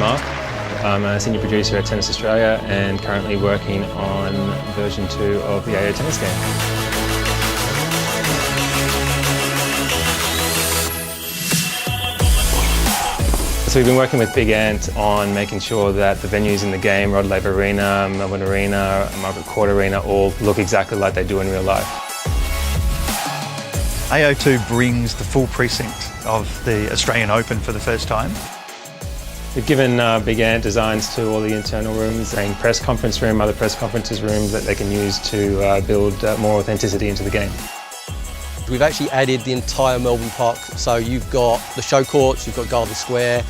Mark. I'm a senior producer at Tennis Australia and currently working on version 2 of the AO tennis game. So we've been working with Big Ant on making sure that the venues in the game, Rod Laver Arena, Melbourne Arena, Margaret Court Arena, all look exactly like they do in real life. AO2 brings the full precinct of the Australian Open for the first time. We've given Big Ant designs to all the internal rooms, a press conference room, other press conferences rooms that they can use to build more authenticity into the game. We've actually added the entire Melbourne Park, so you've got the show courts, you've got Garden Square,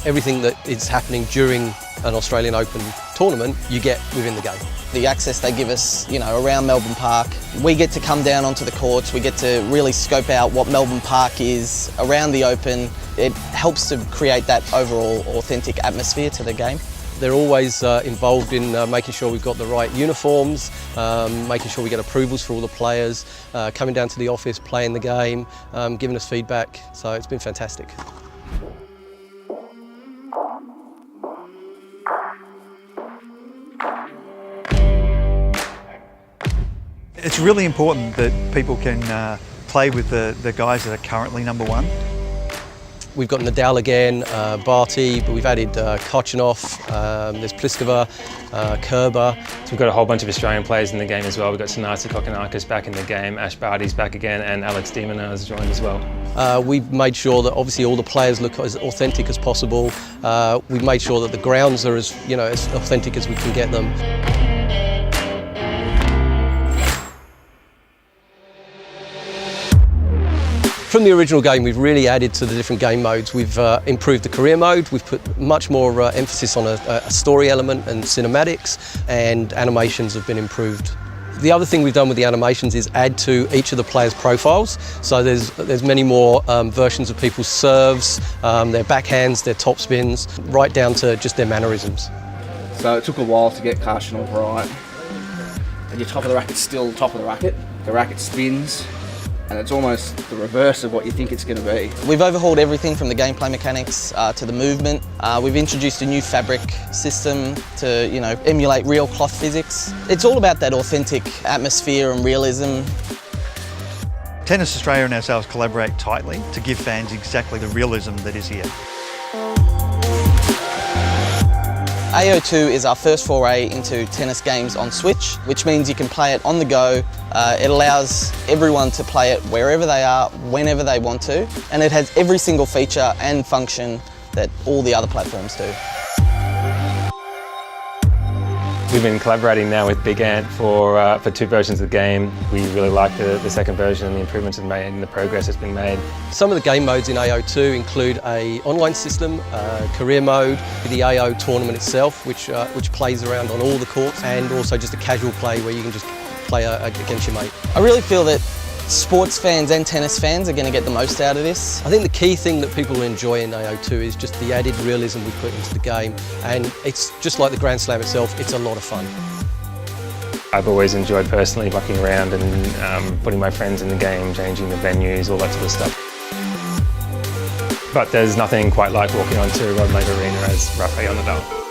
everything that is happening during an Australian Open tournament, you get within the game. The access they give us, around Melbourne Park, we get to come down onto the courts, we get to really scope out what Melbourne Park is around the Open. It helps to create that overall authentic atmosphere to the game. They're always involved in making sure we've got the right uniforms, making sure we get approvals for all the players, coming down to the office, playing the game, giving us feedback, so it's been fantastic. It's really important that people can play with the guys that are currently #1. We've got Nadal again, Barty, but we've added Kochanov, there's Pliskova, Kerber. So we've got a whole bunch of Australian players in the game as well. We've got Thanasi Kokkinakis back in the game, Ash Barty's back again, and Alex Demonar has joined as well. We've made sure that obviously all the players look as authentic as possible. We've made sure that the grounds are as authentic as we can get them. From the original game, we've really added to the different game modes. We've improved the career mode, we've put much more emphasis on a story element and cinematics, and animations have been improved. The other thing we've done with the animations is add to each of the players' profiles. So there's many more versions of people's serves, their backhands, their topspins, right down to just their mannerisms. So it took a while to get Kochanov right. And your top of the racket's still top of the racket. The racket spins, and it's almost the reverse of what you think it's going to be. We've overhauled everything from the gameplay mechanics to the movement. We've introduced a new fabric system to emulate real cloth physics. It's all about that authentic atmosphere and realism. Tennis Australia and ourselves collaborate tightly to give fans exactly the realism that is here. AO2 is our first foray into tennis games on Switch, which means you can play it on the go. It allows everyone to play it wherever they are, whenever they want to, and it has every single feature and function that all the other platforms do. We've been collaborating now with Big Ant for 2 versions of the game. We really like the second version and the improvements have made and the progress has been made. Some of the game modes in AO2 include an online system, career mode, the AO tournament itself, which plays around on all the courts, and also just a casual play where you can just play against your mate. I really feel that sports fans and tennis fans are going to get the most out of this. I think the key thing that people enjoy in AO2 is just the added realism we put into the game, and it's just like the Grand Slam itself, it's a lot of fun. I've always enjoyed personally mucking around and putting my friends in the game, changing the venues, all that sort of stuff. But there's nothing quite like walking onto Rod Laver Arena as Rafael Nadal.